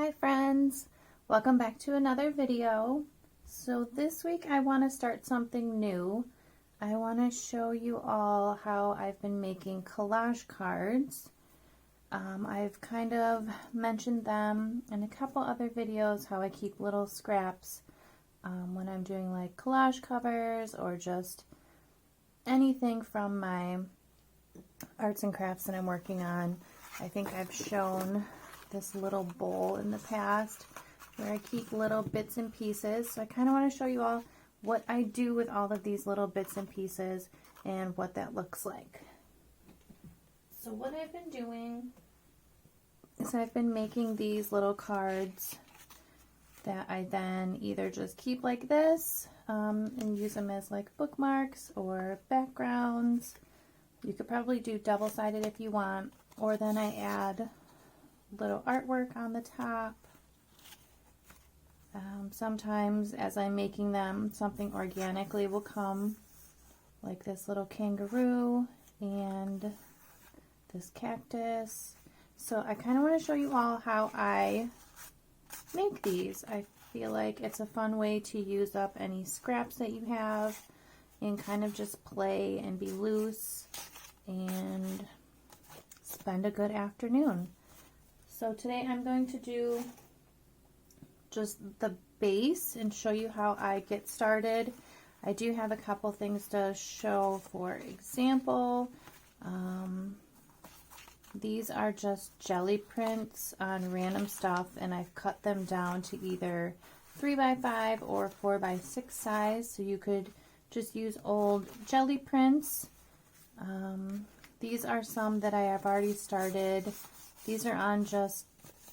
Hi friends, welcome back to another video. So this week I want to start something new. I want to show you all how I've been making collage cards. I've kind of mentioned them in a couple other videos, how I keep little scraps when I'm doing like collage covers or just anything from my arts and crafts that I'm working on. I think I've shown this little bowl in the past where I keep little bits and pieces. So I kind of want to show you all what I do with all of these little bits and pieces and what that looks like. So what I've been doing is I've been making these little cards that I then either just keep like this and use them as like bookmarks or backgrounds. You could probably do double-sided if you want, or then I add little artwork on the top. Sometimes as I'm making them, something organically will come, like this little kangaroo and this cactus. So I kind of want to show you all how I make these. I feel like it's a fun way to use up any scraps that you have and kind of just play and be loose and spend a good afternoon. So today I'm going to do just the base and show you how I get started. I do have a couple things to show. For example, these are just jelly prints on random stuff, and I've cut them down to either 3x5 or 4x6 size, so you could just use old jelly prints. These are some that I have already started. These are on just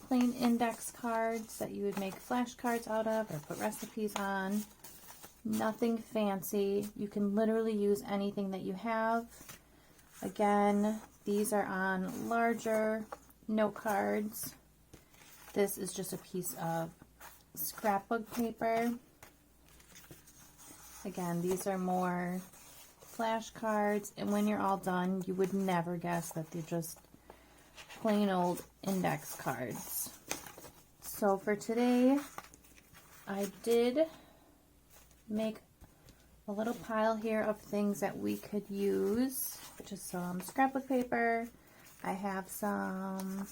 plain index cards that you would make flashcards out of or put recipes on. Nothing fancy. You can literally use anything that you have. Again, these are on larger note cards. This is just a piece of scrapbook paper. Again, these are more flashcards, and when you're all done, you would never guess that they're just plain old index cards. So for today, I did make a little pile here of things that we could use. Just some scrapbook paper. I have some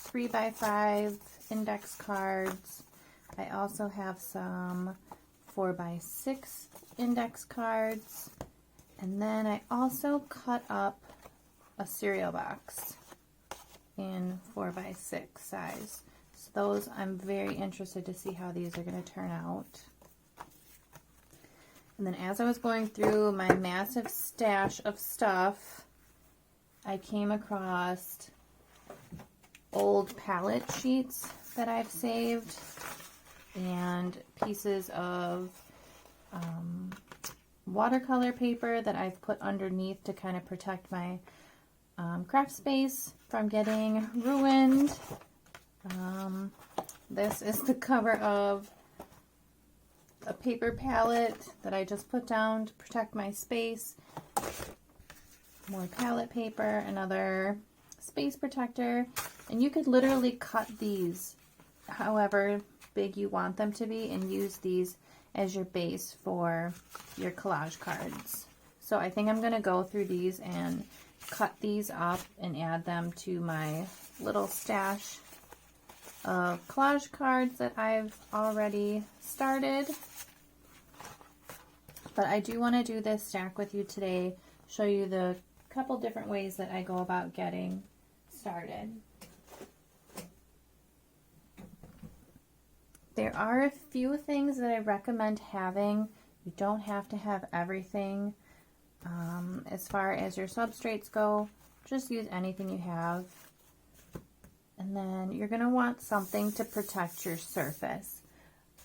3x5 index cards. I also have some 4x6 index cards. And then I also cut up a cereal box in 4x6 size. So those, I'm very interested to see how these are going to turn out. And then as I was going through my massive stash of stuff, I came across old palette sheets that I've saved and pieces of watercolor paper that I've put underneath to kind of protect my craft space from getting ruined. This is the cover of a paper palette that I just put down to protect my space. More palette paper, another space protector, and you could literally cut these however big you want them to be and use these as your base for your collage cards. So I think I'm going to go through these and cut these up and add them to my little stash of collage cards that I've already started. But I do want to do this stack with you today, show you the couple different ways that I go about getting started. There are a few things that I recommend having. You don't have to have everything. As far as your substrates go, just use anything you have. And then you're going to want something to protect your surface.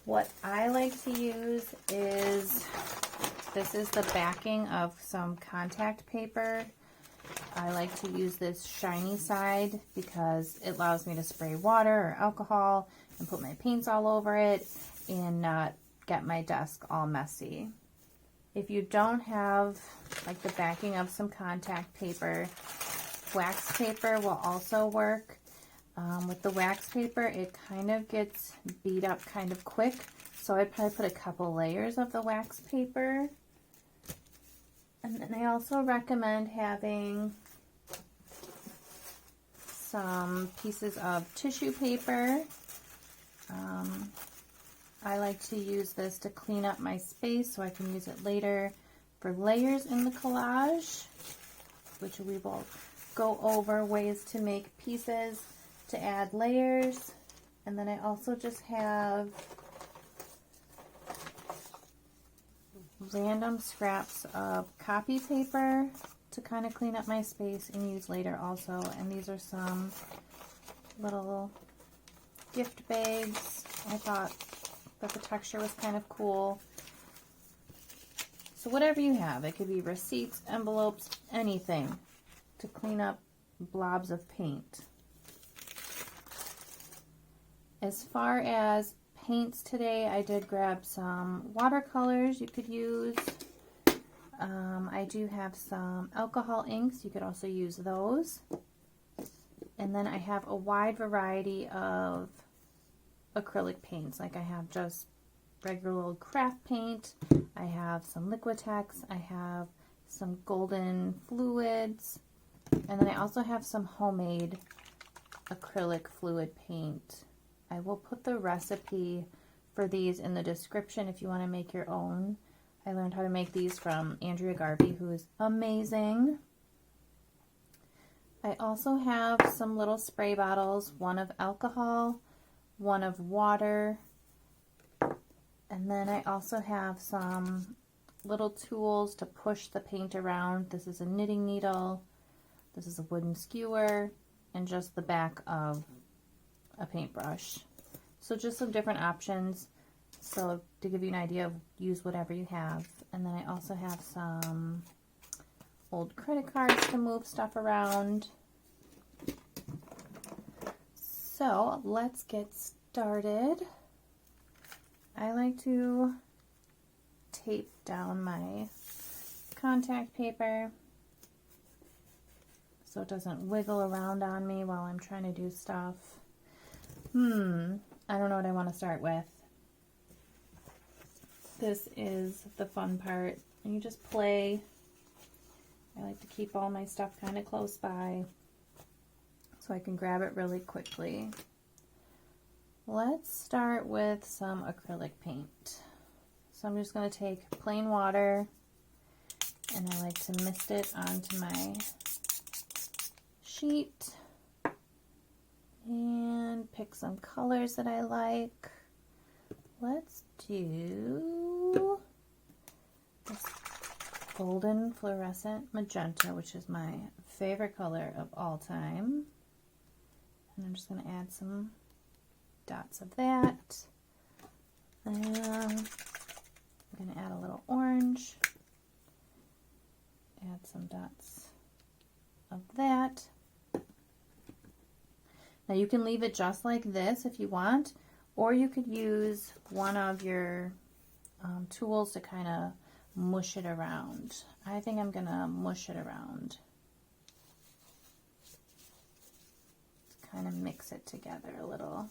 What I like to use is, this is the backing of some contact paper. I like to use this shiny side because it allows me to spray water or alcohol and put my paints all over it and not get my desk all messy. If you don't have like the backing of some contact paper, wax paper will also work. With the wax paper, it kind of gets beat up kind of quick, so I'd probably put a couple layers of the wax paper. And then I also recommend having some pieces of tissue paper. I like to use this to clean up my space so I can use it later for layers in the collage, which we will go over ways to make pieces to add layers. And then I also just have random scraps of copy paper to kind of clean up my space and use later also. And these are some little gift bags. I thought that the texture was kind of cool. So whatever you have, it could be receipts, envelopes, anything to clean up blobs of paint. As far as paints today, I did grab some watercolors you could use. I do have some alcohol inks. You could also use those. And then I have a wide variety of acrylic paints. Like I have just regular old craft paint. I have some Liquitex. I have some golden fluids. And then I also have some homemade acrylic fluid paint. I will put the recipe for these in the description if you want to make your own. I learned how to make these from Andrea Garvey, who is amazing. I also have some little spray bottles, one of alcohol, one of water, and then I also have some little tools to push the paint around. This is a knitting needle, this is a wooden skewer, and just the back of a paintbrush. So just some different options. So to give you an idea, use whatever you have. And then I also have some old credit cards to move stuff around. So let's get started. I like to tape down my contact paper so it doesn't wiggle around on me while I'm trying to do stuff. I don't know what I want to start with. This is the fun part. And you just play. I like to keep all my stuff kind of close by so I can grab it really quickly. Let's start with some acrylic paint. So I'm just going to take plain water and I like to mist it onto my sheet and pick some colors that I like. Let's do this golden fluorescent magenta, which is my favorite color of all time. And I'm just going to add some dots of that. And I'm going to add a little orange. Add some dots of that. Now you can leave it just like this if you want, or you could use one of your tools to kind of mush it around. I think I'm going to mush it around. Kind of mix it together a little.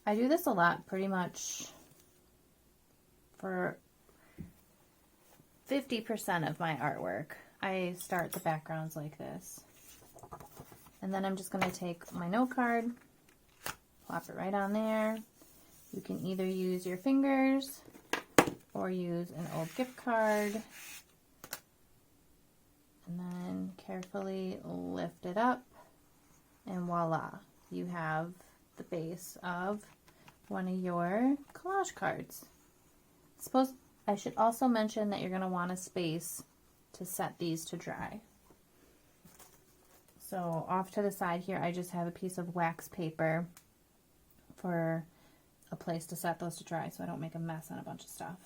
I do this a lot, pretty much for 50% of my artwork. I start the backgrounds like this. And then I'm just going to take my note card, plop it right on there. You can either use your fingers or use an old gift card. And then carefully lift it up. And voila, you have the base of one of your collage cards. Suppose I should also mention that you're going to want a space to set these to dry. So off to the side here, I just have a piece of wax paper for a place to set those to dry so I don't make a mess on a bunch of stuff.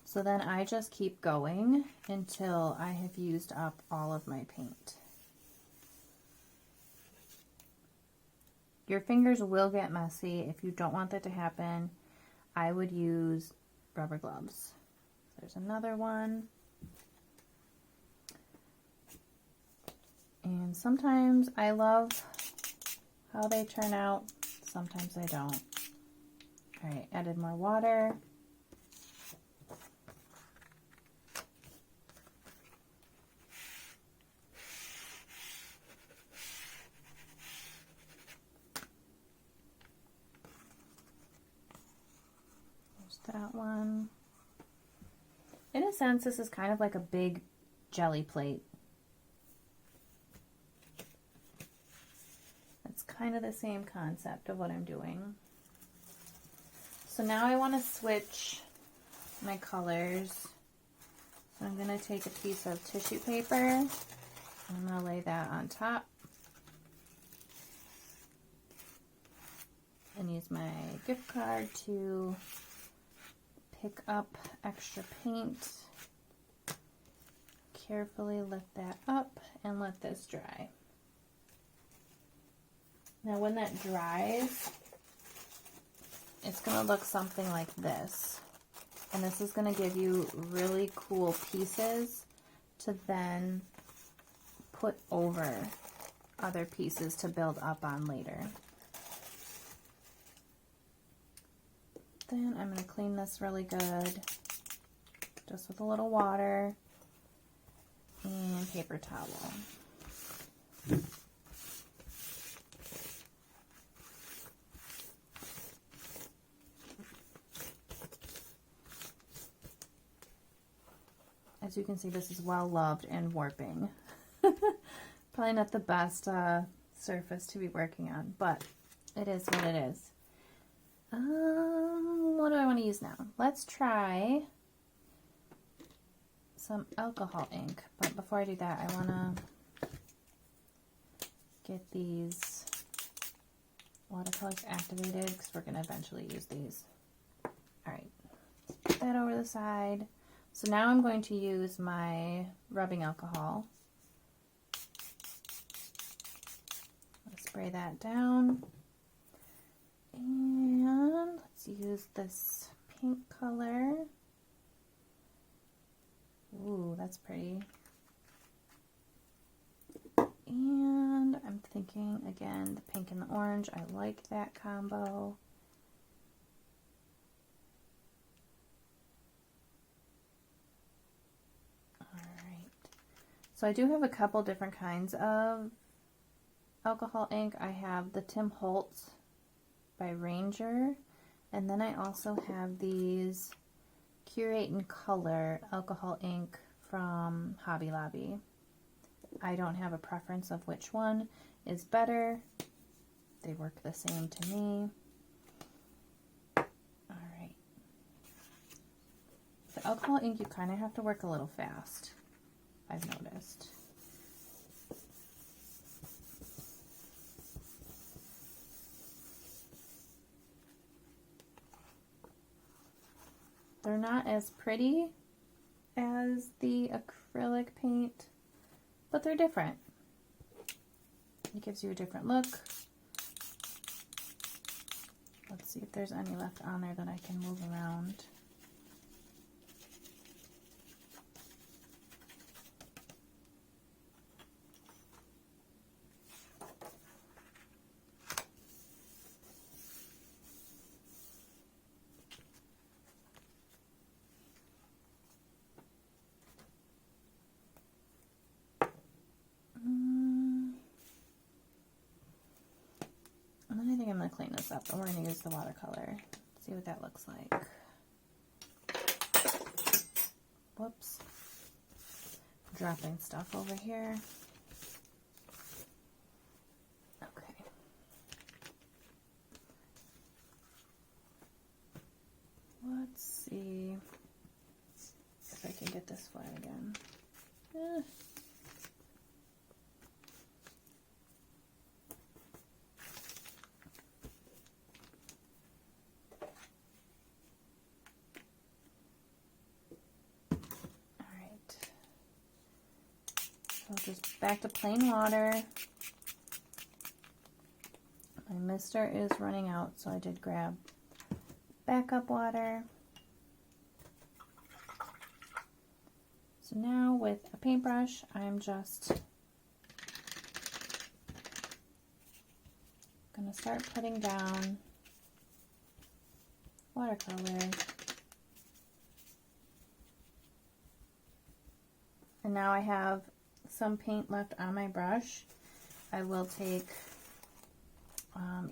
So then I just keep going until I have used up all of my paint. Your fingers will get messy. If you don't want that to happen, I would use rubber gloves. There's another one. And sometimes I love how they turn out, sometimes I don't. All right, added more water. There's that one. In a sense, this is kind of like a big jelly plate. It's kind of the same concept of what I'm doing. So now I want to switch my colors. So I'm going to take a piece of tissue paper. And I'm going to lay that on top. And use my gift card to pick up extra paint. Carefully lift that up and let this dry. Now when that dries, it's going to look something like this. And this is going to give you really cool pieces to then put over other pieces to build up on later. Then I'm going to clean this really good, just with a little water and paper towel. As you can see, this is well loved and warping. Probably not the best surface to be working on, but it is what it is. What do I want to use now? Let's try some alcohol ink. But before I do that, I want to get these watercolors activated because we're going to eventually use these. Alright, put that over the side. So now I'm going to use my rubbing alcohol. Let's spray that down. And let's use this pink color. Ooh, that's pretty. And I'm thinking, again, the pink and the orange. I like that combo. So I do have a couple different kinds of alcohol ink. I have the Tim Holtz by Ranger, and then I also have these Curate and Color alcohol ink from Hobby Lobby. I don't have a preference of which one is better. They work the same to me. Alright. The alcohol ink, you kind of have to work a little fast, I've noticed. They're not as pretty as the acrylic paint, but they're different. It gives you a different look. Let's see if there's any left on there that I can move around. I think I'm going to clean this up, and we're going to use the watercolor. See what that looks like. Whoops. Dropping stuff over here. Okay. Let's see if I can get this flat again. So just back to plain water. My mister is running out, so I did grab backup water. So now with a paintbrush, I'm just going to start putting down watercolor. And now I have some paint left on my brush. I will take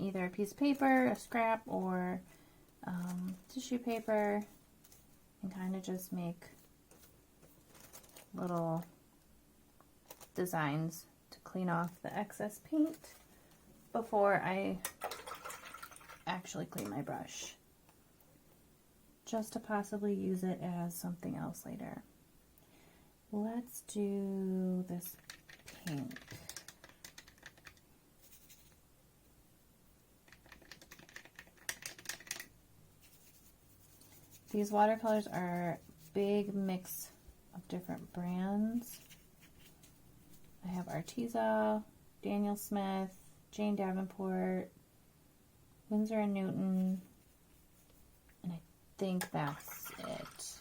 either a piece of paper, a scrap, or tissue paper and kind of just make little designs to clean off the excess paint before I actually clean my brush, just to possibly use it as something else later. Let's do this pink. These watercolors are a big mix of different brands. I have Arteza, Daniel Smith, Jane Davenport, Winsor & Newton, and I think that's it.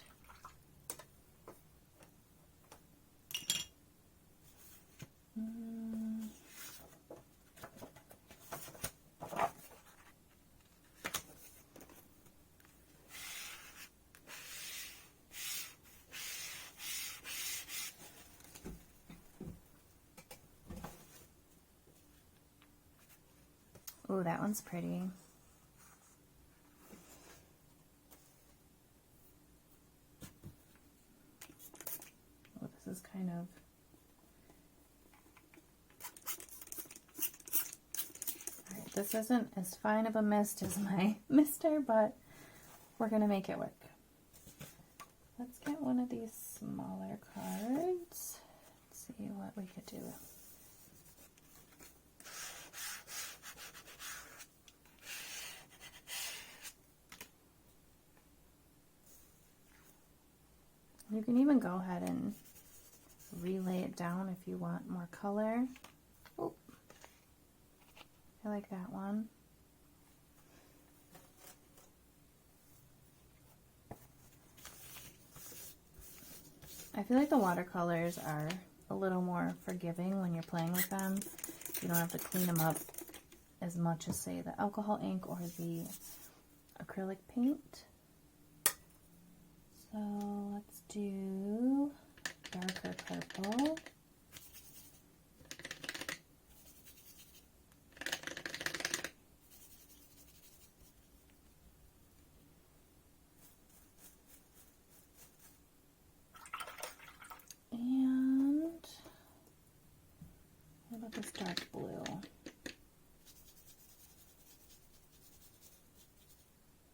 Oh, that one's pretty. Oh, this is kind of... Alright, this isn't as fine of a mist as my mister, but we're going to make it work. Let's get one of these smaller cards. Let's see what we could do. You can even go ahead and relay it down if you want more color. Oh, I like that one. I feel like the watercolors are a little more forgiving when you're playing with them. You don't have to clean them up as much as, say, the alcohol ink or the acrylic paint. So let's do darker purple. And what about this dark blue?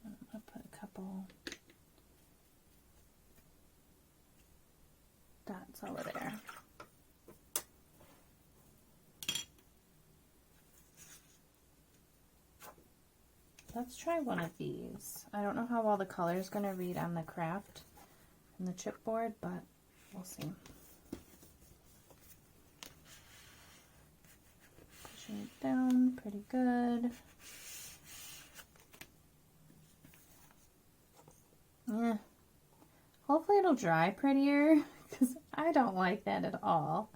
I'll put a couple dots over there. Let's try one of these. I don't know how well the color is going to read on the craft and the chipboard, but we'll see. Pushing it down pretty good. Yeah. Hopefully it'll dry prettier, because I don't like that at all.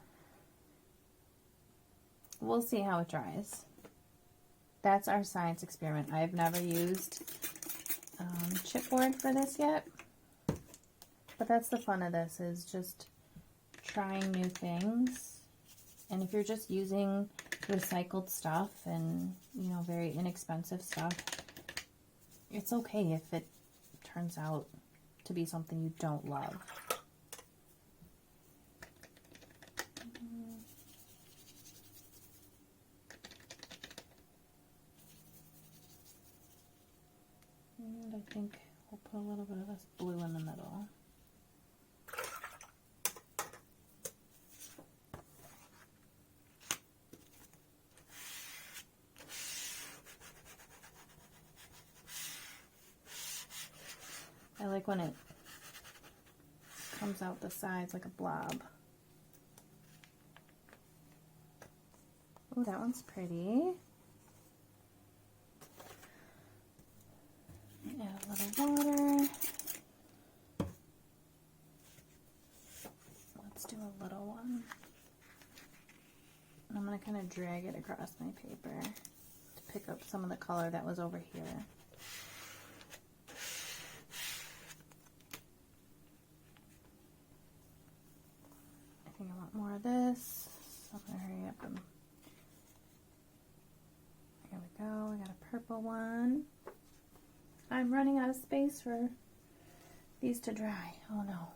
We'll see how it dries. That's our science experiment. I've never used chipboard for this yet, but that's the fun of this, is just trying new things. And if you're just using recycled stuff and, you know, very inexpensive stuff, it's okay if it turns out to be something you don't love. And I think we'll put a little bit of this blue in the middle. I like when it comes out the sides like a blob. Oh, that one's pretty. Add a little water. Let's do a little one. I'm going to kind of drag it across my paper to pick up some of the color that was over here. I think I want more of this, so I'm gonna hurry up and here we go. We got a purple one. I'm running out of space for these to dry. Oh no.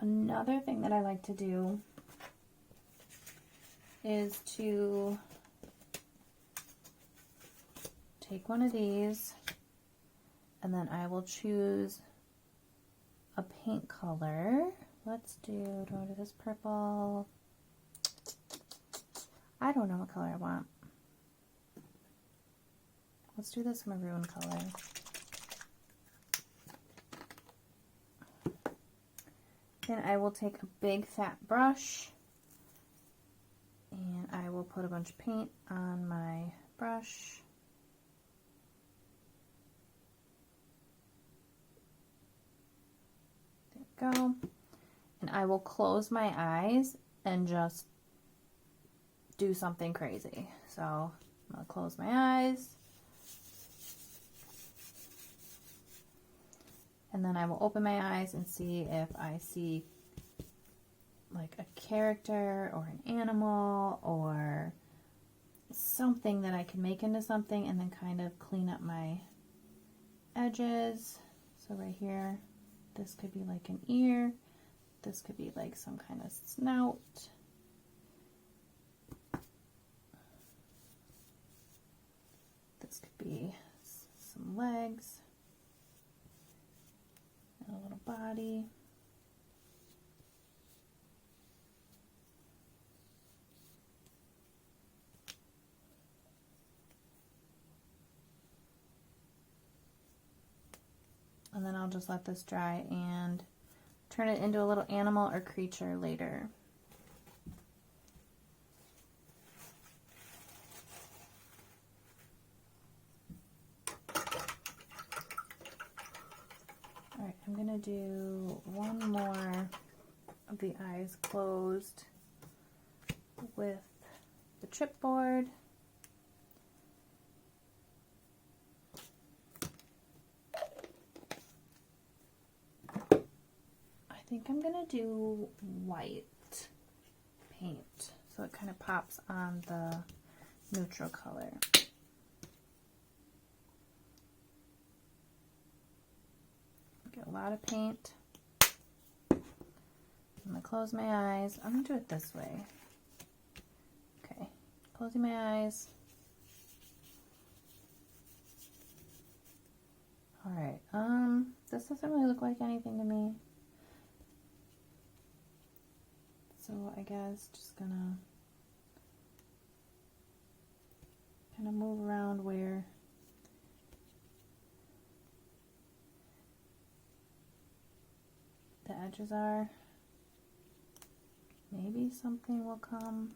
Another thing that I like to do is to take one of these and then I will choose a paint color. Do I do this purple? I don't know what color I want. Let's do this maroon color. Then I will take a big fat brush and I will put a bunch of paint on my brush. There we go. And I will close my eyes and just do something crazy. So I'm going to close my eyes. And then I will open my eyes and see if I see like a character or an animal or something that I can make into something, and then kind of clean up my edges. So right here, this could be like an ear. This could be like some kind of snout. This could be some legs. And a little body. And then I'll just let this dry and turn it into a little animal or creature later. Alright, I'm going to do one more of the eyes closed with the chipboard. I think I'm going to do white paint so it kind of pops on the neutral color. Get a lot of paint. I'm going to close my eyes. I'm going to do it this way. Okay, closing my eyes. Alright, this doesn't really look like anything to me. So I guess just gonna kind of move around where the edges are. Maybe something will come.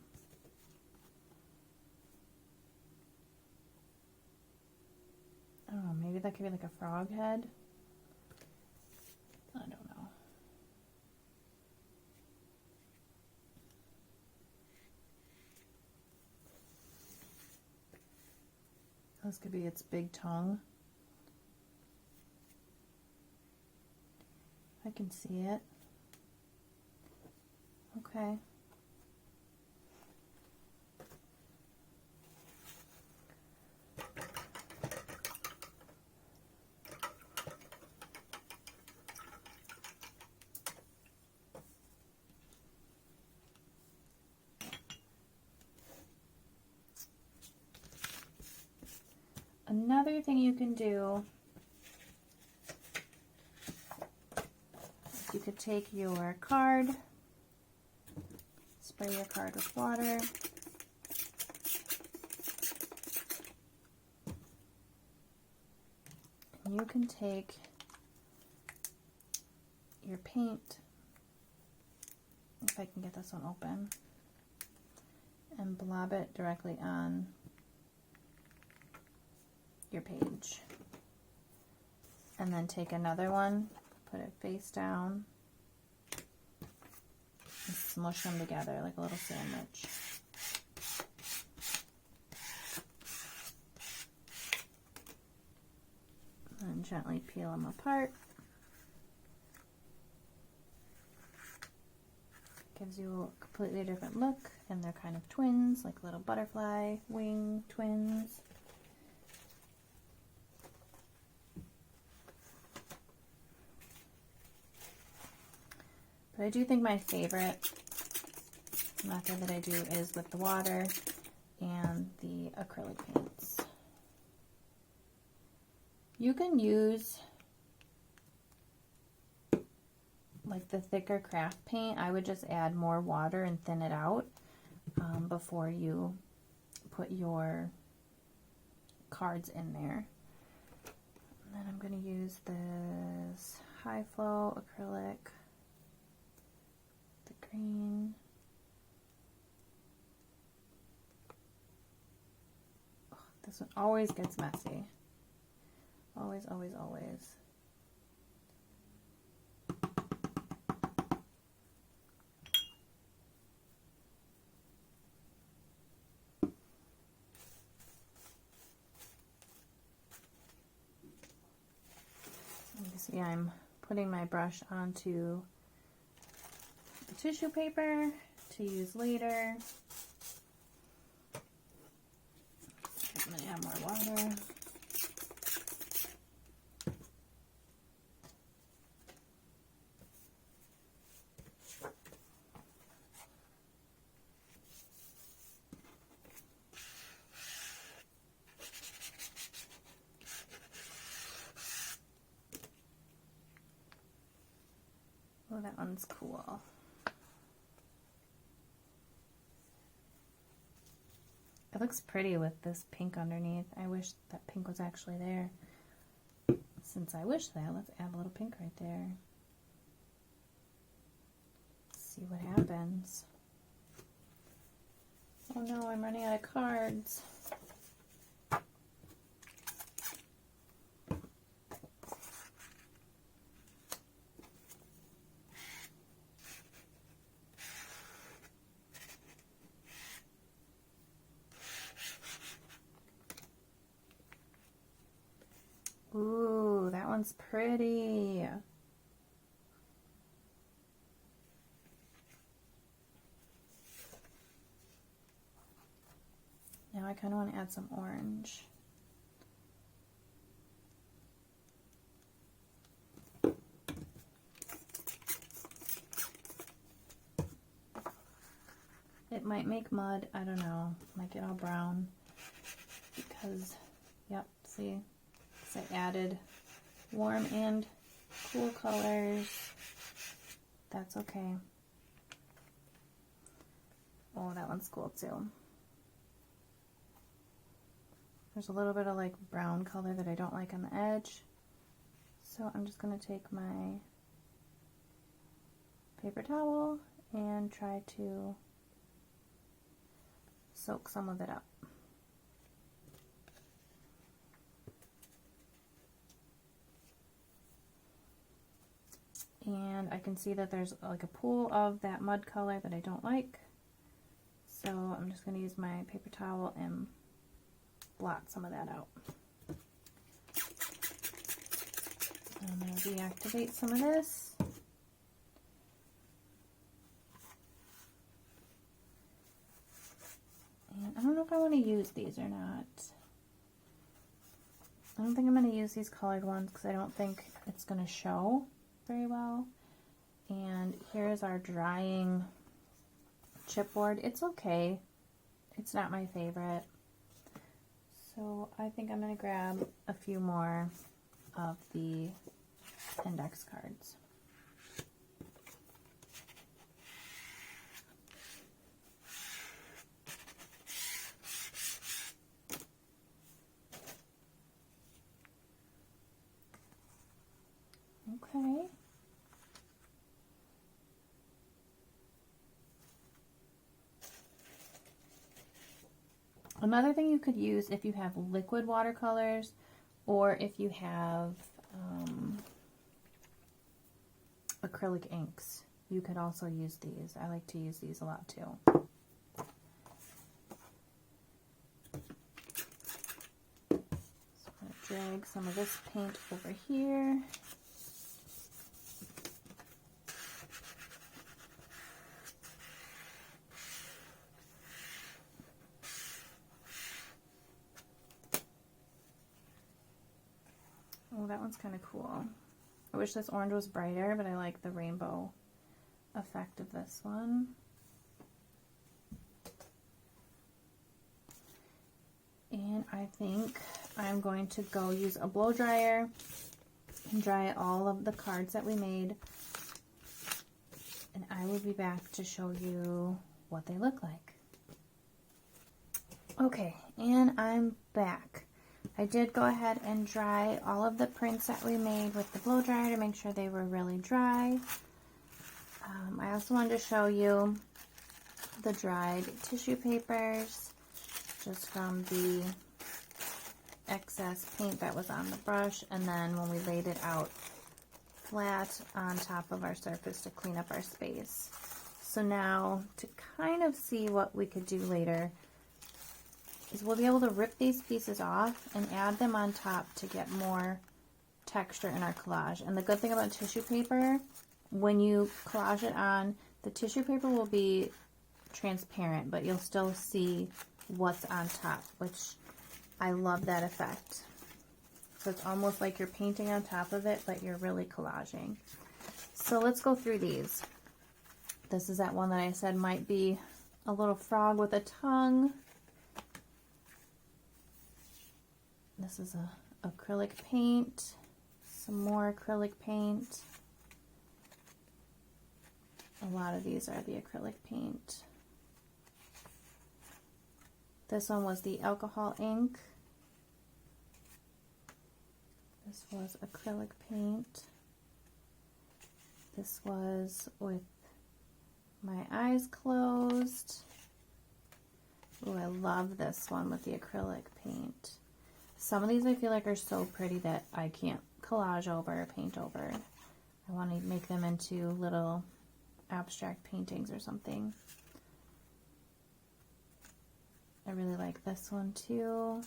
I don't know, maybe that could be like a frog head. I don't know. This could be its big tongue. I can see it. Okay. Another thing you can do is you could take your card, spray your card with water, and you can take your paint, if I can get this one open, and blob it directly on your page. And then take another one, put it face down and smush them together like a little sandwich. And gently peel them apart. Gives you a completely different look, and they're kind of twins, like little butterfly wing twins. But I do think my favorite method that I do is with the water and the acrylic paints. You can use like the thicker craft paint. I would just add more water and thin it out before you put your cards in there. And then I'm going to use this high flow acrylic, the green. Oh, this one always gets messy. Always, always, always. You see, I'm putting my brush onto the tissue paper to use later. I'm going to add more water. Oh, that one's cool. It looks pretty with this pink underneath. I wish that pink was actually there. Since I wish that, let's add a little pink right there. See what happens. Oh no, I'm running out of cards. Ooh, that one's pretty. Now I kind of want to add some orange. It might make mud, I don't know, might get all brown because, yep, see? I added warm and cool colors. That's okay. Oh, that one's cool too. There's a little bit of like brown color that I don't like on the edge. So I'm just going to take my paper towel and try to soak some of it up. And I can see that there's like a pool of that mud color that I don't like. So I'm just going to use my paper towel and blot some of that out. I'm going to deactivate some of this. And I don't know if I want to use these or not. I don't think I'm going to use these colored ones because I don't think it's going to show very well. And here's our drying chipboard. It's okay. It's not my favorite. So I think I'm going to grab a few more of the index cards. Okay. Another thing you could use if you have liquid watercolors or if you have acrylic inks. You could also use these. I like to use these a lot too. So I'm going to drag some of this paint over here. Oh, that one's kind of cool. I wish this orange was brighter, but I like the rainbow effect of this one. And I think I'm going to go use a blow dryer and dry all of the cards that we made. And I will be back to show you what they look like. Okay, and I'm back. I did go ahead and dry all of the prints that we made with the blow dryer to make sure they were really dry. I also wanted to show you the dried tissue papers, just from the excess paint that was on the brush, and then when we laid it out flat on top of our surface to clean up our space. So now, to kind of see what we could do later, is we'll be able to rip these pieces off and add them on top to get more texture in our collage. And the good thing about tissue paper, when you collage it on, the tissue paper will be transparent, but you'll still see what's on top, which I love that effect. So it's almost like you're painting on top of it, but you're really collaging. So let's go through these. This is that one that I said might be a little frog with a tongue. This is a acrylic paint, some more acrylic paint. A lot of these are the acrylic paint. This one was the alcohol ink. This was acrylic paint. This was with my eyes closed. Oh, I love this one with the acrylic paint. Some of these I feel like are so pretty that I can't collage over or paint over. I want to make them into little abstract paintings or something. I really like this one too.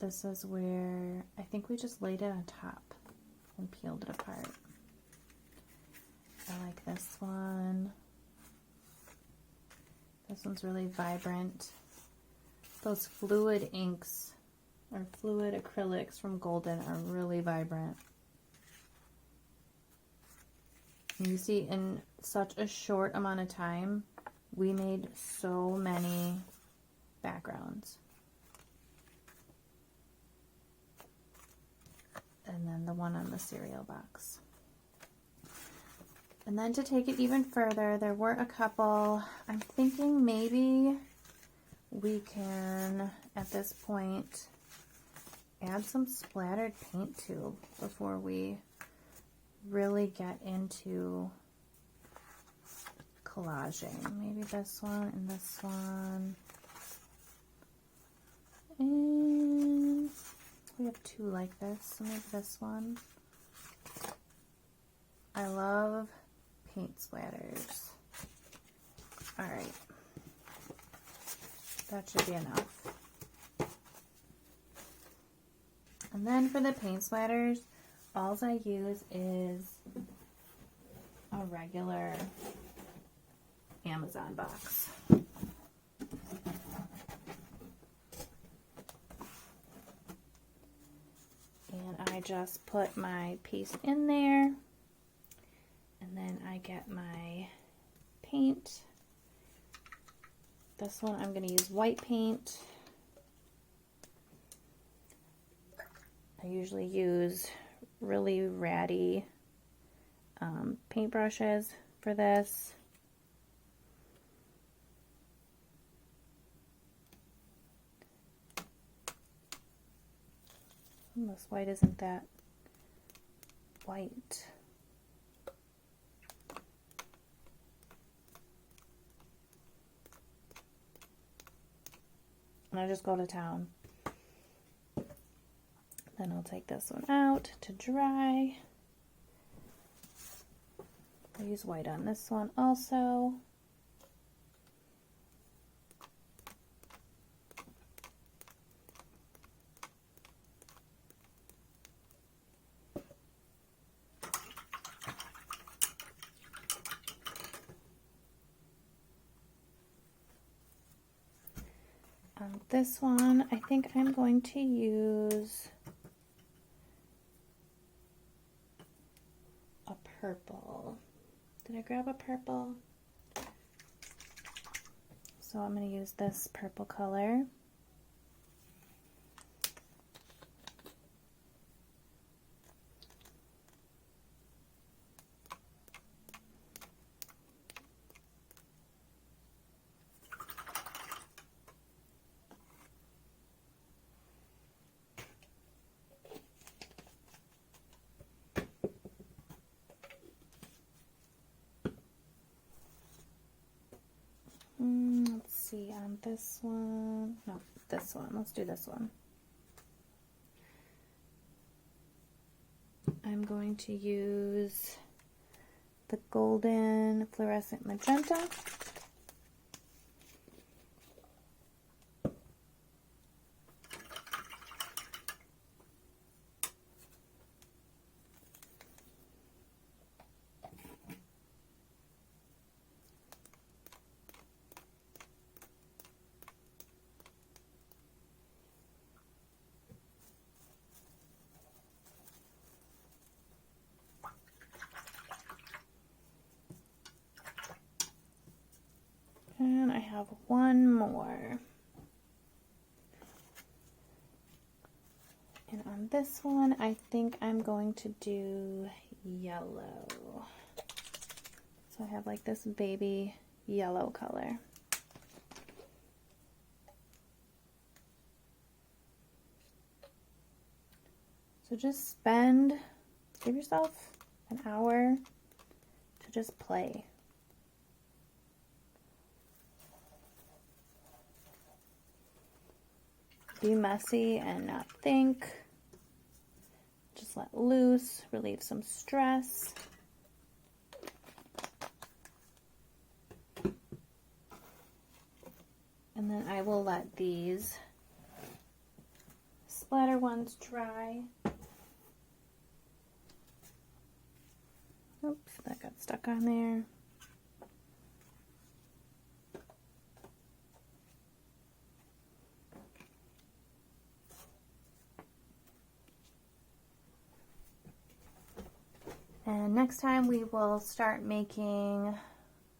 This is where I think we just laid it on top and peeled it apart. I like this one. This one's really vibrant. Those fluid inks or fluid acrylics from Golden are really vibrant. And you see, in such a short amount of time, we made so many backgrounds. And then the one on the cereal box. And then to take it even further, there were a couple. I'm thinking maybe we can, at this point, add some splattered paint too before we really get into collaging. Maybe this one and this one. And we have two like this, so maybe this one. I love paint splatters. Alright. That should be enough. And then for the paint splatters, all I use is a regular Amazon box. And I just put my piece in there, and then I get my paint. This one I'm going to use white paint. I usually use really ratty paintbrushes for this. This white isn't that white. And I just go to town. Then I'll take this one out to dry. I'll use white on this one also. On this one, I think I'm going to use a purple. Did I grab a purple? So I'm going to use this purple color. Let's see, on this one, no, this one, let's do this one. I'm going to use the golden fluorescent magenta. And I have one more. And on this one, I think I'm going to do yellow. So I have like this baby yellow color. So just give yourself an hour to just play. Be messy and not think. Just let loose, relieve some stress. And then I will let these splatter ones dry. Oops, that got stuck on there. And next time we will start making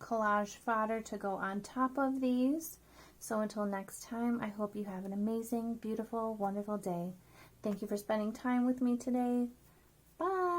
collage fodder to go on top of these. So until next time, I hope you have an amazing, beautiful, wonderful day. Thank you for spending time with me today. Bye!